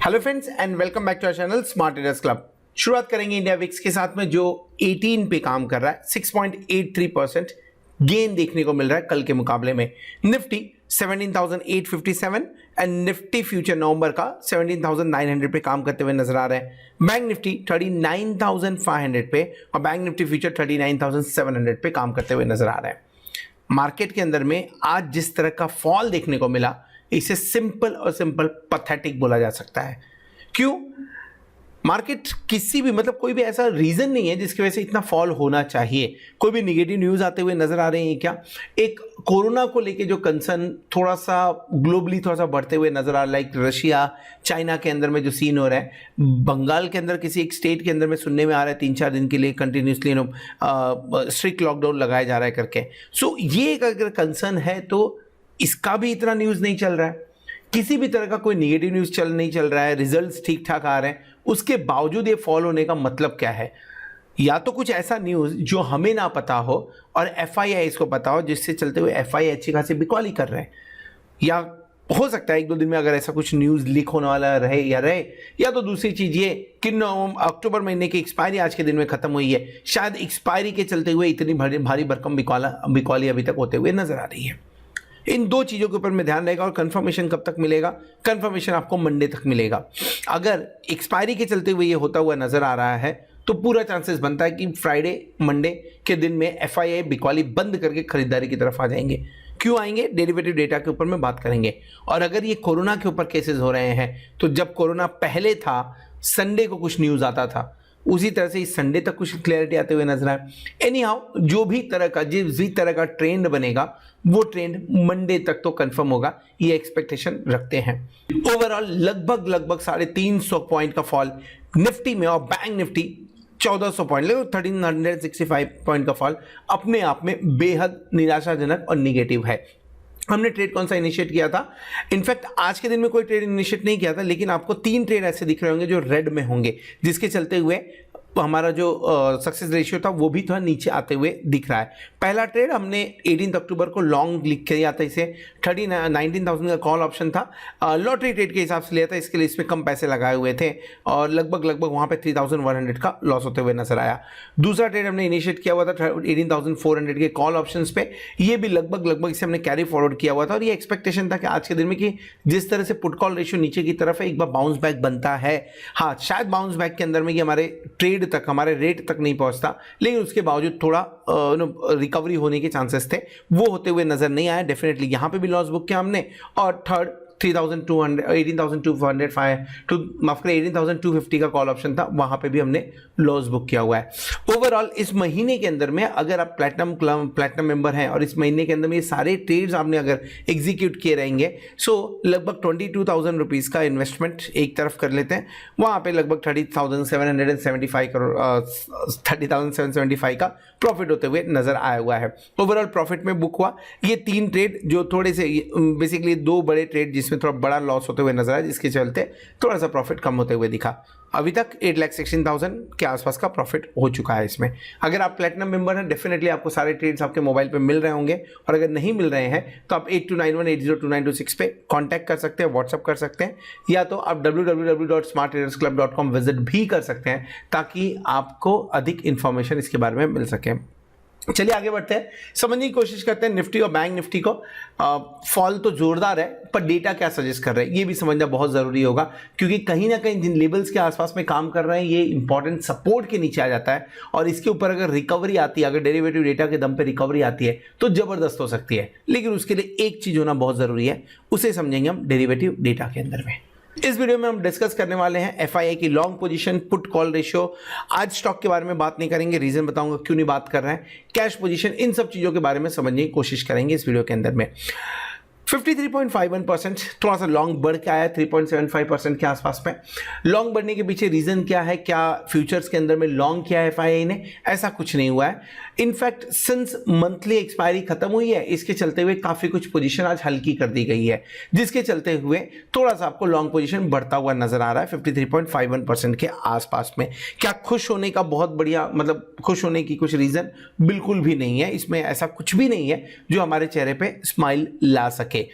Hello friends and welcome back to our channel smart traders club. शुरुआत करेंगे India VIX के साथ में जो 18 पे काम कर रहा है। 6.83% गेन देखने को मिल रहा है कल के मुकाबले में। निफ्टी 17,857 एंड निफ्टी फ्यूचर नवंबर का 17,900 पे काम करते हुए नजर आ रहे हैं। बैंक निफ्टी 39,500 पे और बैंक निफ्टी फ्यूचर 39,700 पे काम करते हुए नजर आ रहे हैं। मार्केट के अंदर में आज जिस तरह का फॉल देखने को मिला, इसे सिंपल पैथेटिक बोला जा सकता है। क्यों? मार्केट किसी भी कोई भी ऐसा रीजन नहीं है जिसकी वजह से इतना फॉल होना चाहिए। कोई भी निगेटिव न्यूज आते हुए नजर आ रहे हैं क्या? एक कोरोना को लेके जो कंसर्न थोड़ा सा ग्लोबली थोड़ा सा बढ़ते हुए नजर आ रहा है, लाइक रशिया चाइना के अंदर में जो सीन हो रहा है, बंगाल के अंदर किसी एक स्टेट के अंदर में सुनने में आ रहा है 3-4 दिन के लिए कंटिन्यूसली स्ट्रिक्ट लॉकडाउन लगाया जा रहा है करके। सो ये एक अगर कंसर्न है तो इसका भी इतना न्यूज नहीं चल रहा है। किसी भी तरह का कोई नेगेटिव न्यूज नहीं चल रहा है, रिजल्ट्स ठीक ठाक आ रहे हैं, उसके बावजूद ये फॉल होने का मतलब क्या है? या तो कुछ ऐसा न्यूज जो हमें ना पता हो और एफआईआई इसको पता हो, जिससे चलते हुए एफआईआई अच्छी खासी बिकॉली कर रहे हैं, या हो सकता है 1-2 दिन में अगर ऐसा कुछ न्यूज लीक होने वाला रहे, या तो दूसरी चीज ये कि अक्टूबर महीने की एक्सपायरी आज के दिन में खत्म हुई है, शायद एक्सपायरी के चलते हुए इतनी भारी भरकम बिकॉली अभी तक होते हुए नजर आ रही है। इन दो चीज़ों के ऊपर में ध्यान रहेगा। और कंफर्मेशन कब तक मिलेगा? कंफर्मेशन आपको मंडे तक मिलेगा। अगर एक्सपायरी के चलते हुए ये होता हुआ नजर आ रहा है तो पूरा चांसेस बनता है कि फ्राइडे मंडे के दिन में एफआईआई बिकॉली बंद करके खरीदारी की तरफ आ जाएंगे। क्यों आएंगे? डेरिवेटिव डेटा के ऊपर में बात करेंगे। और अगर ये कोरोना के ऊपर केसेस हो रहे हैं तो जब कोरोना पहले था संडे को कुछ न्यूज आता था, उसी तरह से इस संडे तक कुछ क्लैरिटी आते हुए नजर आए। एनी हाउ, जो भी तरह का ट्रेंड बनेगा वो ट्रेंड मंडे तक तो कंफर्म होगा, ये एक्सपेक्टेशन रखते हैं। ओवरऑल लगभग 350 पॉइंट का फॉल निफ्टी में और बैंक निफ्टी 1400 पॉइंट, 1365 पॉइंट का फॉल अपने आप में बेहद निराशाजनक और निगेटिव है। हमने ट्रेड कौन सा इनिशिएट किया था? इनफैक्ट आज के दिन में कोई ट्रेड इनिशिएट नहीं किया था, लेकिन आपको 3 ट्रेड ऐसे दिख रहे होंगे जो रेड में होंगे, जिसके चलते हुए हमारा जो सक्सेस रेशियो था वो भी थोड़ा नीचे आते हुए दिख रहा है। पहला ट्रेड हमने 18 अक्टूबर को लॉन्ग लिख किया था, इसे 19,000 का कॉल ऑप्शन था, लॉटरी ट्रेड के हिसाब से लिया था, इसके लिए इसमें कम पैसे लगाए हुए थे और लगभग वहाँ पे 3,100 का लॉस होते हुए नजर आया। दूसरा ट्रेड हमने इनिशिएट किया हुआ था 18,400 के कॉल ऑप्शंस पे, ये भी लगभग इसे हमने कैरी फॉरवर्ड किया हुआ था और ये एक्सपेक्टेशन था कि आज के दिन में कि जिस तरह से पुट कॉल रेशियो नीचे की तरफ है, एक बार बाउंस बैक बनता है। हाँ, शायद बाउंस बैक के अंदर में कि हमारे ट्रेड तक, हमारे रेट तक नहीं पहुंचता, लेकिन उसके बावजूद थोड़ा रिकवरी होने के चांसेस थे, वो होते हुए नजर नहीं आया। डेफिनेटली यहां पे भी लॉस बुक किया हमने। और थर्ड 18,250 का कॉल ऑप्शन था, वहां पे भी हमने लॉस बुक किया हुआ है। ओवरऑल इस महीने के अंदर में अगर आप प्लैटिनम मेंबर हैं और इस महीने के अंदर में ये सारे ट्रेड्स आपने अगर एग्जीक्यूट किए रहेंगे, सो लगभग 22,000 रुपीज का इन्वेस्टमेंट एक तरफ कर लेते हैं, वहां पे लगभग 30,775 का प्रॉफिट होते हुए नजर आया हुआ है। ओवरऑल प्रॉफिट में बुक हुआ ये 3 ट्रेड, जो थोड़े से बेसिकली 2 बड़े ट्रेड जिसमें थोड़ा बड़ा लॉस होते हुए नजर आया, जिसके चलते थोड़ा सा प्रॉफिट कम होते हुए दिखा। अभी तक 8,16,000 के आसपास का प्रॉफिट हो चुका है इसमें। अगर आप प्लैटिनम मेंबर हैं, डेफिनेटली आपको सारे ट्रेड्स आपके मोबाइल पे मिल रहे होंगे, और अगर नहीं मिल रहे हैं तो आप 8291802926 पे कांटेक्ट कर सकते हैं, व्हाट्सअप कर सकते हैं, या तो आप www.smarttradersclub.com विजिट भी कर सकते हैं ताकि आपको अधिक इंफॉर्मेशन इसके बारे में मिल सके। चलिए आगे बढ़ते हैं, समझने की कोशिश करते हैं निफ्टी और बैंक निफ्टी को। फॉल तो जोरदार है, पर डेटा क्या सजेस्ट कर रहे हैं ये भी समझना बहुत जरूरी होगा, क्योंकि कहीं ना कहीं जिन लेवल्स के आसपास में काम कर रहे हैं ये इंपॉर्टेंट सपोर्ट के नीचे आ जाता है, और इसके ऊपर अगर रिकवरी आती है, अगर डेरिवेटिव डेटा के दम पे रिकवरी आती है तो जबरदस्त हो सकती है। लेकिन उसके लिए एक चीज होना बहुत जरूरी है, उसे समझेंगे हम डेरिवेटिव डेटा के अंदर में। इस वीडियो में हम डिस्कस करने वाले हैं एफआईआई की long position, put call ratio. आज स्टॉक के बारे में बात नहीं करेंगे, रीजन बताऊंगा क्यों नहीं बात कर रहे हैं, कैश पोजीशन, इन सब चीजों के बारे में समझने की कोशिश करेंगे इस वीडियो के अंदर में। 53.51%, थोड़ा सा लॉन्ग बढ़ के आया 3.75% के आसपास में। लॉन्ग बढ़ने के पीछे रीजन क्या है? क्या फ्यूचर्स के अंदर में लॉन्ग किया है एफआईआई ने? ऐसा कुछ नहीं हुआ है। इनफैक्ट सिंस मंथली एक्सपायरी खत्म हुई है, इसके चलते हुए काफी कुछ पोजीशन आज हल्की कर दी गई है, जिसके चलते हुए थोड़ा सा आपको लॉन्ग पोजीशन बढ़ता हुआ नजर आ रहा है 53.51% के आसपास में। क्या खुश होने का बहुत बढ़िया खुश होने की कुछ रीजन? बिल्कुल भी नहीं है। इसमें ऐसा कुछ भी नहीं है जो हमारे चेहरे पे स्माइल ला सके। जाके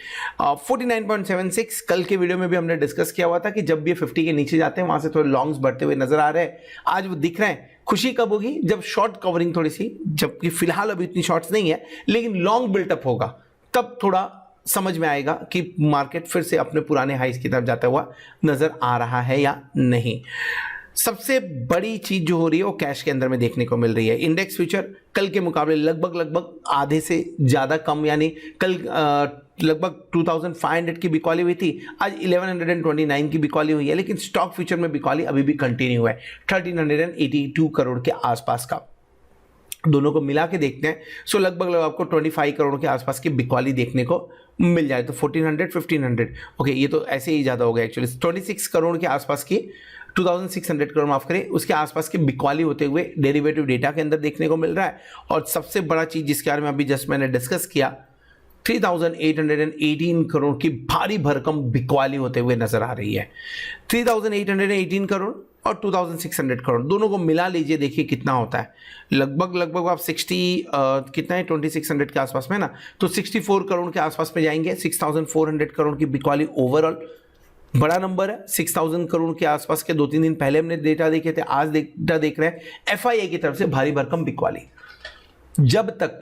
49.76 कल के वीडियो में भी हमने डिस्कस किया हुआ था कि जब भी 50 के नीचे जाते हैं वहां से थोड़े लॉन्ग्स बढ़ते हुए नजर आ रहे हैं, आज वो दिख रहे हैं। खुशी कब होगी? जब शॉर्ट कवरिंग थोड़ी सी, जबकि फिलहाल अभी इतनी शॉर्ट्स नहीं है, लेकिन लॉन्ग बिल्टअप होगा तब थोड़ा समझ में आएगा कि मार्केट फिर से अपने पुराने हाइस की तरफ जाता हुआ नजर आ रहा है या नहीं। सबसे बड़ी चीज जो हो रही है वो कैश के अंदर में देखने को मिल रही है। इंडेक्स फ्यूचर कल के मुकाबले लगभग आधे से ज्यादा कम, यानी कल लगभग 2500 की बिकॉली हुई थी, आज 1129 की बिकॉली हुई है, लेकिन स्टॉक फ्यूचर में बिकॉली अभी भी कंटिन्यू है 1382 करोड़ के आसपास का। दोनों को मिला के देखते हैं सो लगभग आपको 25 करोड़ के आसपास की बिकॉली देखने को मिल जाए, तो 1400 1500 ओके, ये तो ऐसे ही ज़्यादा हो गया एक्चुअली। 26 करोड़ के आसपास की 2600 करोड़ माफ करें, उसके आसपास की बिकॉली होते हुए डेरिवेटिव डेटा के अंदर देखने को मिल रहा है। और सबसे बड़ा चीज़ जिसके बारे में अभी जस्ट मैंने डिस्कस किया, 3818 करोड़ की भारी भरकम बिकवाली होते हुए नजर आ रही है। 3818 करोड़ और 2600 करोड़ दोनों को मिला लीजिए, देखिए कितना होता है। लगभग आप 60 कितना है 2600 के आसपास में ना, तो 64 करोड़ के आसपास में जाएंगे। 6400 करोड़ की बिकवाली ओवरऑल बड़ा नंबर है। 6000 करोड़ के आसपास के 2-3 दिन पहले हमने डेटा देखे थे, आज डेटा देख रहे हैं FII की तरफ से भारी भरकम बिकवाली। जब तक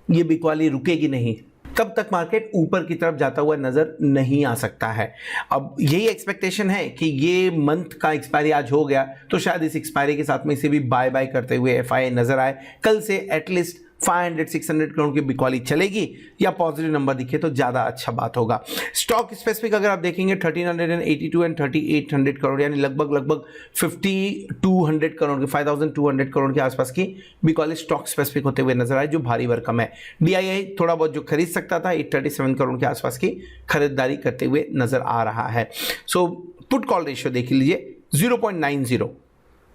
ये बिकवाली रुकेगी नहीं तब तक मार्केट ऊपर की तरफ जाता हुआ नजर नहीं आ सकता है। अब यही एक्सपेक्टेशन है कि ये मंथ का एक्सपायरी आज हो गया तो शायद इस एक्सपायरी के साथ में इसे भी बाय बाय करते हुए FII नजर आए। कल से एटलीस्ट 500-600 करोड़ की बिकॉली चलेगी या पॉजिटिव नंबर दिखे तो ज़्यादा अच्छा बात होगा। स्टॉक स्पेसिफिक अगर आप देखेंगे 1382 एंड 3800 करोड़, यानी लगभग 5200 करोड़ की 5200 करोड़ के आसपास की बिकॉली स्टॉक स्पेसिफिक होते हुए नजर आए, जो भारी भरकम है। DII थोड़ा बहुत जो खरीद सकता था 837 करोड़ के आसपास की खरीदारी करते हुए नजर आ रहा है। सो पुट कॉल रेशियो देख लीजिए 0.90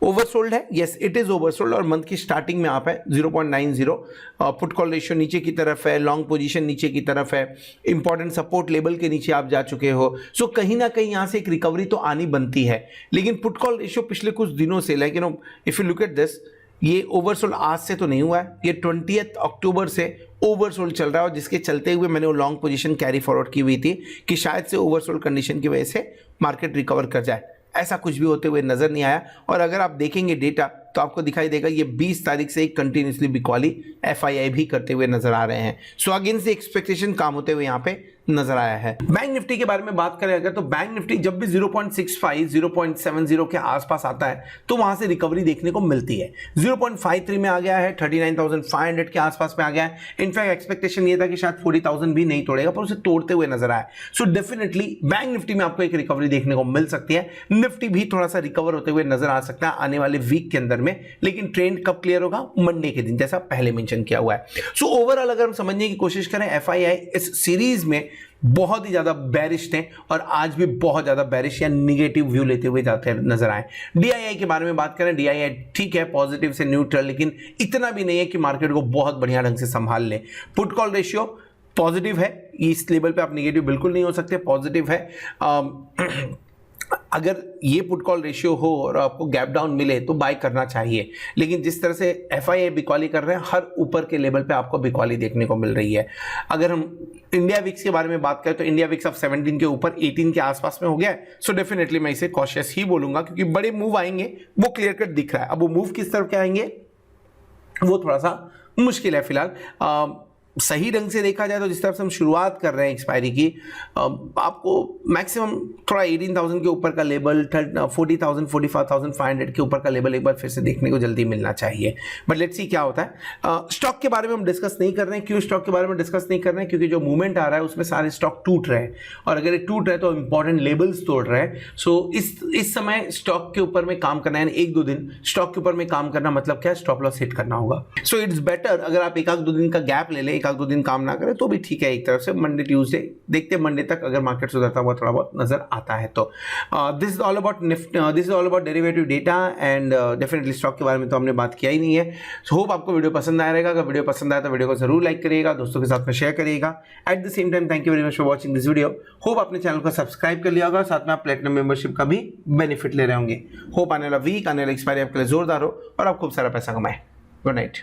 ओवरसोल्ड है, यस इट इज ओवरसोल्ड, और मंथ की स्टार्टिंग में आप है 0.90। पुट कॉल रेशियो नीचे की तरफ है, लॉन्ग पोजीशन नीचे की तरफ है, इंपॉर्टेंट सपोर्ट लेवल के नीचे आप जा चुके हो। सो कहीं ना कहीं यहाँ से एक रिकवरी तो आनी बनती है, लेकिन पुट कॉल रेशियो पिछले कुछ दिनों से like if you look at this, ये ओवरसोल्ड आज से तो नहीं हुआ है, ये 20 अक्टूबर से ओवरसोल्ड चल रहा है, और जिसके चलते हुए मैंने वो लॉन्ग पोजीशन कैरी फॉरवर्ड की हुई थी कि शायद से ओवरसोल्ड कंडीशन की वजह से मार्केट रिकवर कर जाए। ऐसा कुछ भी होते हुए नजर नहीं आया, और अगर आप देखेंगे डेटा तो आपको दिखाई देगा ये 20 तारीख से कंटिन्यूसली बिकॉली FII भी करते हुए नजर आ रहे हैं। सो अगेन से एक्सपेक्टेशन काम होते हुए यहाँ पे नजर आया है। बैंक निफ्टी के बारे में बात करें अगर, तो बैंक निफ्टी जब भी 0.65 0.70 के आसपास आता है तो वहां से रिकवरी देखने को मिलती है। 0.53 में आ गया है, 39,500 के आसपास में आ गया है। इनफैक्ट एक्सपेक्टेशन ये था कि शायद 40,000 भी नहीं तोड़ेगा, पर उसे तोड़ते हुए नजर आया। सो डेफिनेटली बैंक निफ्टी में आपको एक रिकवरी देखने को मिल सकती है। निफ्टी भी थोड़ा सा रिकवर होते हुए नजर आ सकता है आने वाले वीक के अंदर में, लेकिन ट्रेंड कब क्लियर होगा? मंडे के दिन, जैसा पहले मेंशन किया हुआ है। सो ओवरऑल अगर हम समझने की कोशिश करें, FII इस सीरीज में बहुत ही ज्यादा बैरिश थे और आज भी बहुत ज्यादा बैरिश या निगेटिव व्यू लेते हुए जाते नजर आए। DII के बारे में बात करें, DII ठीक है पॉजिटिव से न्यूट्रल, लेकिन इतना भी नहीं है कि मार्केट को बहुत बढ़िया ढंग से संभाल ले। पुट कॉल रेशियो पॉजिटिव है, इस लेवल पे आप निगेटिव बिल्कुल नहीं हो सकते, पॉजिटिव है। अगर ये पुट कॉल रेशियो हो और आपको गैप डाउन मिले तो बाय करना चाहिए, लेकिन जिस तरह से FII बिकॉली कर रहे हैं, हर ऊपर के लेवल पे आपको बिकॉली देखने को मिल रही है। अगर हम इंडिया विक्स के बारे में बात करें तो इंडिया विक्स अब 17 के ऊपर 18 के आसपास में हो गया है। सो डेफिनेटली मैं इसे कॉशियस ही बोलूंगा, क्योंकि बड़े मूव आएंगे वो क्लियर कट दिख रहा है। अब वो मूव किस तरफ के आएंगे वो थोड़ा सा मुश्किल है फिलहाल। सही ढंग से देखा जाए तो जिस तरफ से हम शुरुआत कर रहे हैं एक्सपायरी की, आपको मैक्सिमम थोड़ा 18,000 के ऊपर का लेवल, 40,000 45,500 के ऊपर का लेवल एक बार फिर से देखने को जल्दी मिलना चाहिए। बट लेट्स सी क्या होता है। स्टॉक के बारे में हम डिस्कस नहीं कर रहे हैं। क्यों स्टॉक के बारे में डिस्कस नहीं कर रहे हैं? क्योंकि जो मूवमेंट आ रहा है उसमें सारे स्टॉक टूट रहे हैं, और अगर ये टूट रहे हैं तो इंपॉर्टेंट लेवल्स तोड़ रहे हैं। सो इस समय स्टॉक के ऊपर में काम करना, यानी 1-2 दिन स्टॉक के ऊपर में काम करना, मतलब क्या? स्टॉप लॉस हिट करना होगा। सो इट्स बेटर अगर आप 1-2 दिन का गैप ले लें, 1-2 दिन काम ना करें तो भी ठीक है। एक तरफ से मंडे ट्यूसडे देखते हैं, मंडे तक अगर मार्केट सुधरता हुआ थोड़ा बहुत नजर आता है तो this is all about derivative data and definitely stock के बारे में तो हमने बात किया ही नहीं है। सो होप आपको वीडियो पसंद आया रहेगा। अगर वीडियो पसंद आया तो वीडियो को जरूर लाइक करिएगा, दोस्तों के साथ में शेयर करिएगा। At the same time thank you very much for watching this video. Hope आपने चैनल को सब्सक्राइब कर लिया होगा, साथ में आप प्लेटिनम मेंबरशिप का भी बेनिफिट ले रहे होंगे। होप आने वाला वीक, आने वाला एक्सपायरी आपके लिए जोरदार हो और आप खूब सारा पैसा कमाएं। Good night.